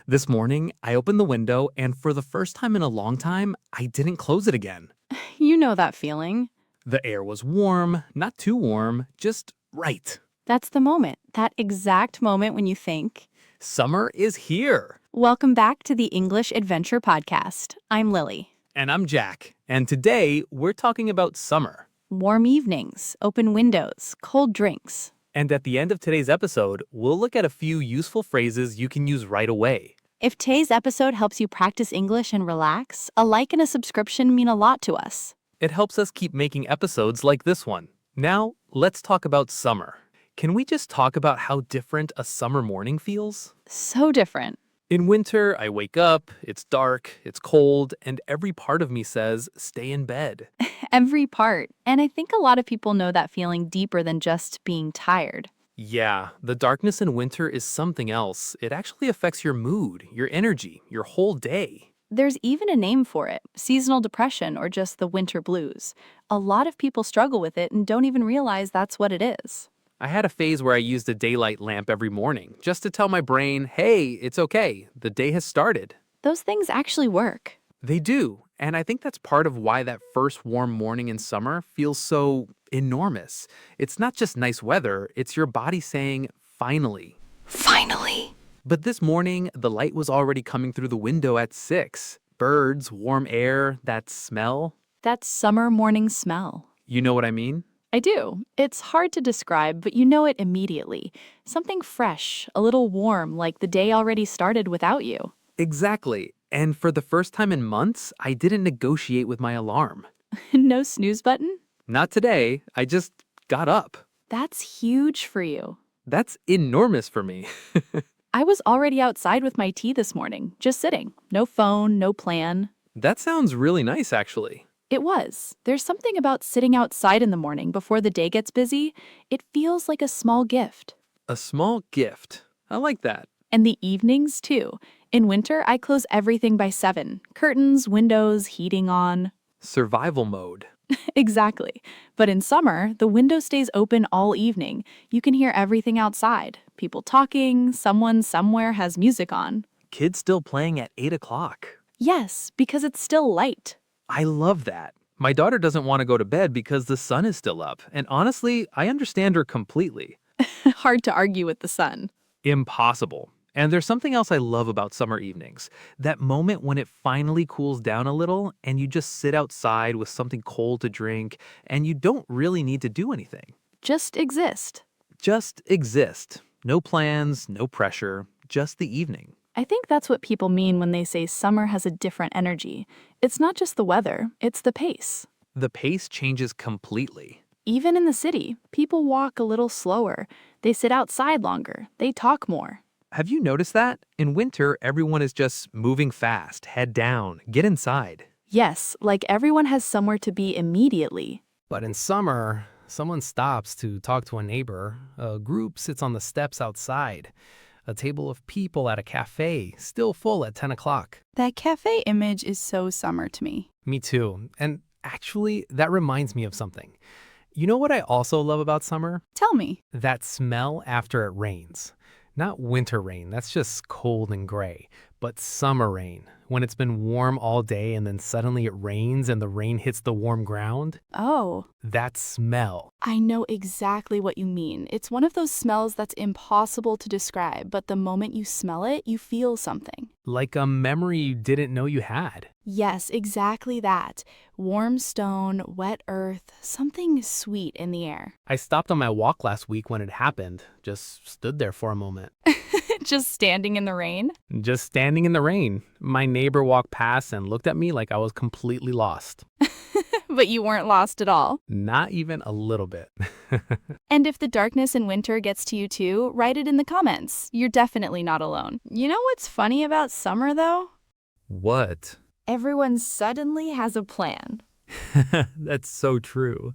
This morning, I opened the window, and for the first time in a long time, I didn't close it again. You know that feeling. The air was warm, not too warm, just right. That's the moment, that exact moment when you think. Summer is here. Welcome back to the English Adventure Podcast. I'm Lily. And I'm Jack. And today, we're talking about summer. Warm evenings, open windows, cold drinks. And at the end of today's episode, we'll look at a few useful phrases you can use right away. If today's episode helps you practice English and relax, a like and a subscription mean a lot to us. It helps us keep making episodes like this one. Now, let's talk about summer. Can we just talk about how different a summer morning feels? So different. In winter, I wake up, it's dark, it's cold, and every part of me says, stay in bed. Every part. And I think a lot of people know that feeling deeper than just being tired. Yeah, the darkness in winter is something else. It actually affects your mood, your energy, your whole day. There's even a name for it, seasonal depression or just the winter blues. A lot of people struggle with it and don't even realize that's what it is. I had a phase where I used a daylight lamp every morning just to tell my brain, hey, it's okay, the day has started. Those things actually work. They do, and I think that's part of why that first warm morning in summer feels so enormous. It's not just nice weather, it's your body saying, finally. Finally. But this morning, the light was already coming through the window at 6. Birds, warm air, that smell. That summer morning smell. You know what I mean? I do. It's hard to describe, but you know it immediately. Something fresh, a little warm, like the day already started without you. Exactly. And for the first time in months, I didn't negotiate with my alarm. No snooze button? Not today. I just got up. That's huge for you. That's enormous for me. I was already outside with my tea this morning, just sitting. No phone, no plan. That sounds really nice, actually. It was. There's something about sitting outside in the morning before the day gets busy. It feels like a small gift. A small gift. I like that. And the evenings, too. In winter, I close everything by 7. Curtains, windows, heating on. Survival mode. Exactly. But in summer, the window stays open all evening. You can hear everything outside. People talking, someone somewhere has music on. Kids still playing at 8 o'clock. Yes, because it's still light. I love that. My daughter doesn't want to go to bed because the sun is still up. And honestly, I understand her completely. Hard to argue with the sun. Impossible. And there's something else I love about summer evenings. That moment when it finally cools down a little and you just sit outside with something cold to drink and you don't really need to do anything. Just exist. Just exist. No plans, no pressure, just the evening. I think that's what people mean when they say summer has a different energy. It's not just the weather, it's the pace. The pace changes completely. Even in the city, people walk a little slower. They sit outside longer. They talk more. Have you noticed that? In winter, everyone is just moving fast, head down, get inside. Yes, like everyone has somewhere to be immediately. But in summer, someone stops to talk to a neighbor. A group sits on the steps outside. A table of people at a cafe, still full at 10 o'clock. That cafe image is so summer to me. Me too. And actually, that reminds me of something. You know what I also love about summer? Tell me. That smell after it rains. Not winter rain, that's just cold and gray, but summer rain, when it's been warm all day and then suddenly it rains and the rain hits the warm ground. Oh, That smell. I know exactly what you mean. It's one of those smells that's impossible to describe, but the moment you smell it, you feel something. Like a memory you didn't know you had. Yes, exactly that. Warm stone, wet earth, something sweet in the air. I stopped on my walk last week when it happened, just stood there for a moment. Just standing in the rain? Just standing in the rain. My neighbor walked past and looked at me like I was completely lost. But you weren't lost at all. Not even a little bit. And if the darkness in winter gets to you too, write it in the comments. You're definitely not alone. You know what's funny about summer, though? What? Everyone suddenly has a plan. That's so true.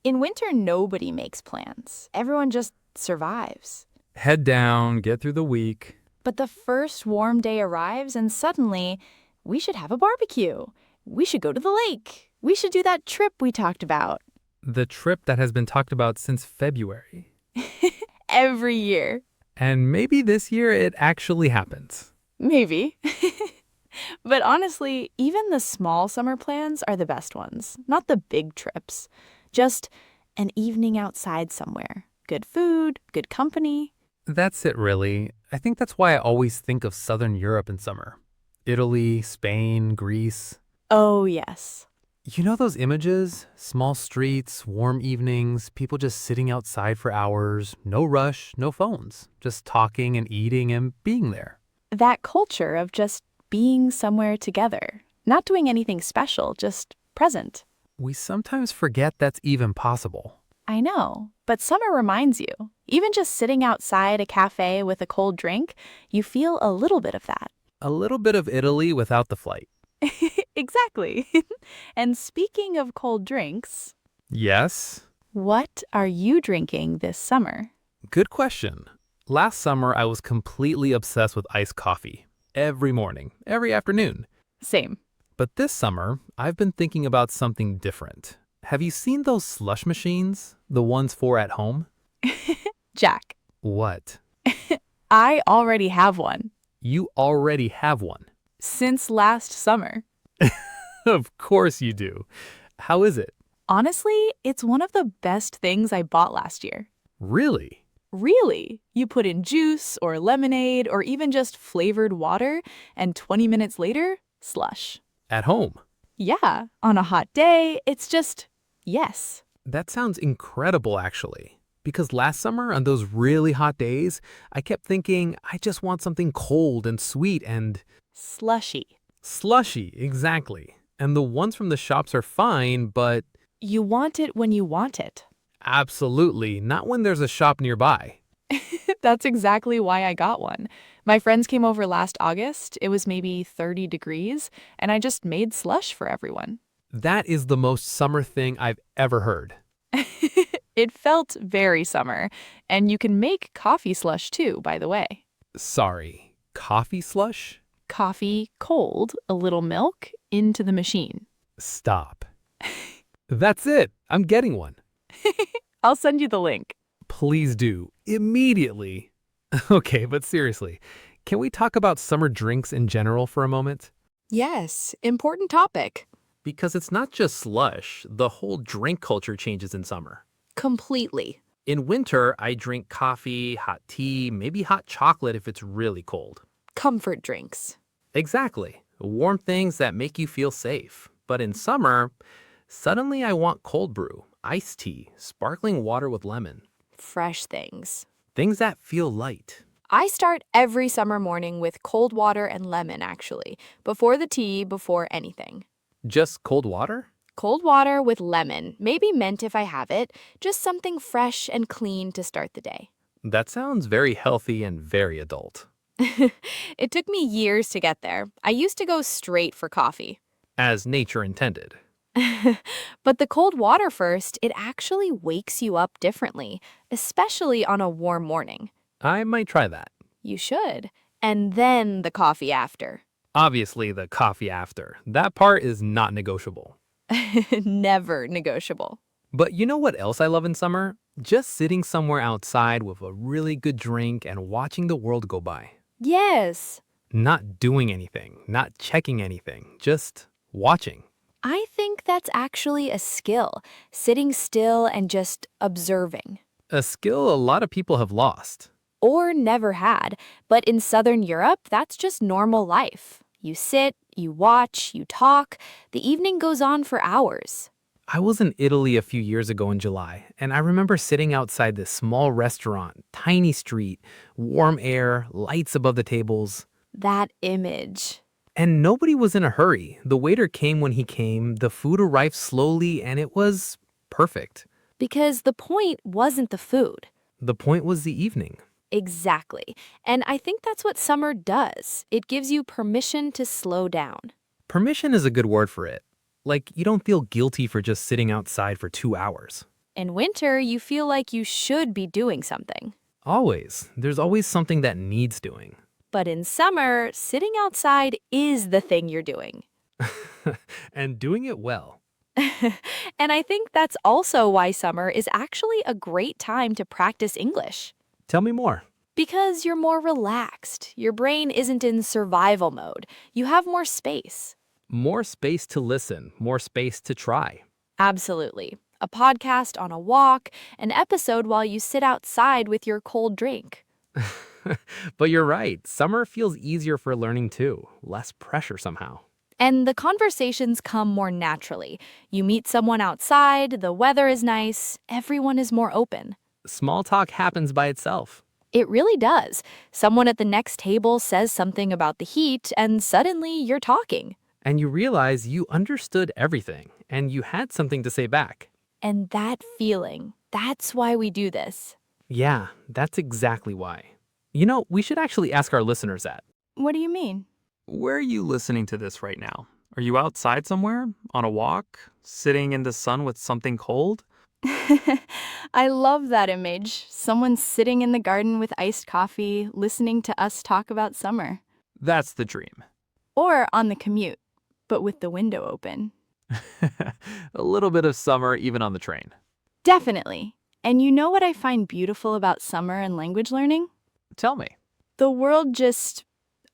In winter, nobody makes plans. Everyone just survives. Head down, get through the week. But the first warm day arrives and suddenly, we should have a barbecue. We should go to the lake. We should do that trip we talked about. The trip that has been talked about since February. Every year. And maybe this year it actually happens. Maybe. But honestly, even the small summer plans are the best ones, not the big trips. Just an evening outside somewhere. Good food, good company. That's it, really. I think that's why I always think of Southern Europe in summer. Italy, Spain, Greece. Oh, yes. You know those images? Small streets, warm evenings, people just sitting outside for hours, no rush, no phones, just talking and eating and being there. That culture of just being somewhere together, not doing anything special, just present. We sometimes forget that's even possible. I know, but summer reminds you. Even just sitting outside a cafe with a cold drink, you feel a little bit of that. A little bit of Italy without the flight. Exactly. And speaking of cold drinks, Yes? what are you drinking this summer? Good question. Last summer, I was completely obsessed with iced coffee. Every morning, every afternoon. Same. But this summer, I've been thinking about something different. Have you seen those slush machines? The ones for at home? Jack, What? I already have one. You already have one. Since last summer. Of course you do. How is it? Honestly, it's one of the best things I bought last year. Really? Really? You put in juice or lemonade or even just flavored water, and 20 minutes later, slush. At home? Yeah, on a hot day, it's just yes. That sounds incredible, actually. Because last summer, on those really hot days, I kept thinking, I just want something cold and sweet and Slushy. slushy, exactly. And the ones from the shops are fine, but You want it when you want it. absolutely not when there's a shop nearby. That's exactly why I got one. My friends came over last August. It was maybe 30 degrees, and I just made slush for everyone. That is the most summer thing I've ever heard. It felt very summer, and you can make coffee slush too, by the way. Sorry, coffee slush? Coffee cold, a little milk, into the machine. Stop. That's it. I'm getting one. I'll send you the link. Please do. Immediately. Okay, but seriously, can we talk about summer drinks in general for a moment? Yes, important topic. Because it's not just slush, the whole drink culture changes in summer. Completely. In winter, I drink coffee, hot tea, maybe hot chocolate if it's really cold. Comfort drinks. Exactly. Warm things that make you feel safe. But in summer, suddenly I want cold brew, iced tea, sparkling water with lemon. Fresh things. Things that feel light. I start every summer morning with cold water and lemon, actually. Before the tea, before anything. Just cold water? Cold water with lemon, maybe mint if I have it. Just something fresh and clean to start the day. That sounds very healthy and very adult. It took me years to get there. I used to go straight for coffee. As nature intended. But the cold water first, it actually wakes you up differently, especially on a warm morning. I might try that. You should. And then the coffee after. Obviously, the coffee after. That part is not negotiable. Never negotiable. But you know what else I love in summer? Just sitting somewhere outside with a really good drink and watching the world go by. Yes. Not doing anything, not checking anything, just watching. I think that's actually a skill, sitting still and just observing. A skill a lot of people have lost. Or never had, but in Southern Europe, that's just normal life. You sit, you watch, you talk. The evening goes on for hours. I was in Italy a few years ago in July, and I remember sitting outside this small restaurant, tiny street, warm air, lights above the tables. That image. And nobody was in a hurry. The waiter came when he came, the food arrived slowly, and it was perfect. Because the point wasn't the food. The point was the evening. Exactly. And I think that's what summer does. It gives you permission to slow down. Permission is a good word for it. Like, you don't feel guilty for just sitting outside for 2 hours. In winter, you feel like you should be doing something. Always. There's always something that needs doing. But in summer, sitting outside is the thing you're doing. And doing it well. And I think that's also why summer is actually a great time to practice English. Tell me more. Because you're more relaxed. Your brain isn't in survival mode. You have more space. More space to listen, more space to try. Absolutely. A podcast on a walk, an episode while you sit outside with your cold drink. But you're right, summer feels easier for learning too, less pressure somehow. And the conversations come more naturally. You meet someone outside, the weather is nice, everyone is more open. Small talk happens by itself. It really does. Someone at the next table says something about the heat, and suddenly you're talking. And you realize you understood everything, and you had something to say back. And that feeling, that's why we do this. Yeah, that's exactly why. You know, we should actually ask our listeners that. What do you mean? Where are you listening to this right now? Are you outside somewhere, on a walk, sitting in the sun with something cold? I love that image. Someone sitting in the garden with iced coffee, listening to us talk about summer. That's the dream. Or on the commute, but with the window open. A little bit of summer even on the train. Definitely. And you know what I find beautiful about summer and language learning? Tell me. The world just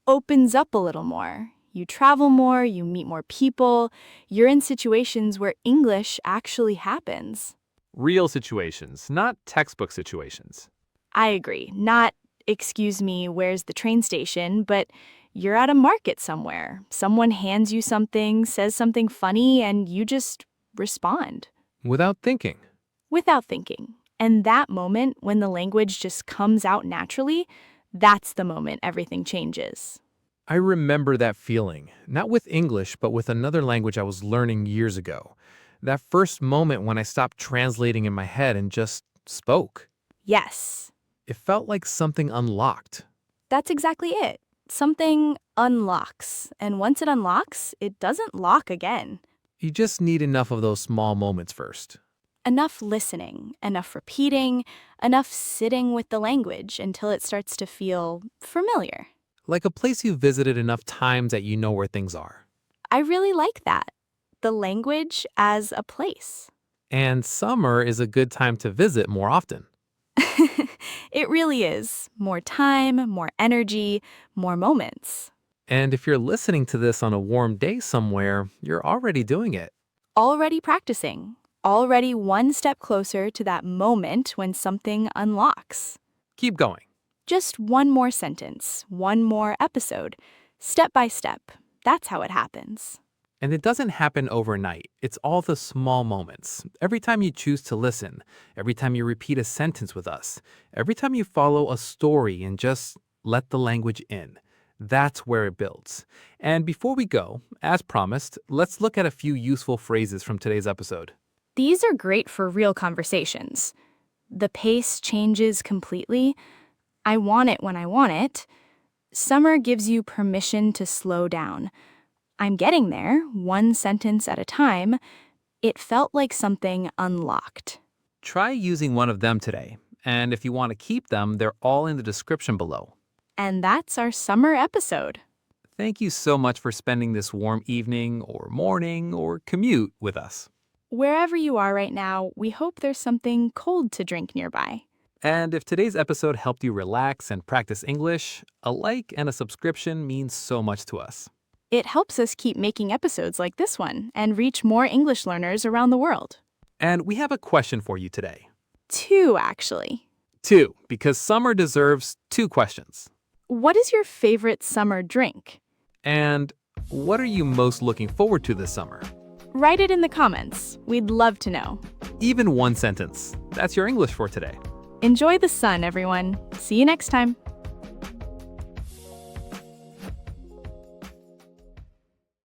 opens up a little more. You travel more, you meet more people, you're in situations where English actually happens. Real situations, not textbook situations. I agree. Not, excuse me, where's the train station, but you're at a market somewhere. Someone hands you something, says something funny, and you just respond Without thinking. without thinking. And that moment when the language just comes out naturally, that's the moment everything changes. I remember that feeling, not with English, but with another language I was learning years ago. That first moment when I stopped translating in my head and just spoke. Yes, It felt like something unlocked. that's exactly it. Something unlocks, and once it unlocks, it doesn't lock again. You just need enough of those small moments first. Enough listening, enough repeating, enough sitting with the language until it starts to feel familiar. Like a place you've visited enough times that you know where things are. I really like that. The language as a place. And summer is a good time to visit more often. It really is. More time, more energy, more moments. And if you're listening to this on a warm day somewhere, you're already doing it. Already practicing. Already one step closer to that moment when something unlocks. Keep going. Just one more sentence, one more episode. Step by step. That's how it happens. And it doesn't happen overnight. It's all the small moments. Every time you choose to listen, every time you repeat a sentence with us, every time you follow a story and just let the language in. That's where it builds. And before we go, as promised, let's look at a few useful phrases from today's episode. These are great for real conversations. The pace changes completely. I want it when I want it. Summer gives you permission to slow down. I'm getting there, one sentence at a time. It felt like something unlocked. Try using one of them today. And if you want to keep them, they're all in the description below. And that's our summer episode. Thank you so much for spending this warm evening or morning or commute with us. Wherever you are right now, we hope there's something cold to drink nearby. And if today's episode helped you relax and practice English, a like and a subscription means so much to us. It helps us keep making episodes like this one and reach more English learners around the world. And we have a question for you today. 2, actually. 2, because summer deserves 2 questions. What is your favorite summer drink? And what are you most looking forward to this summer? Write it in the comments. We'd love to know. Even one sentence. That's your English for today. Enjoy the sun, everyone. See you next time.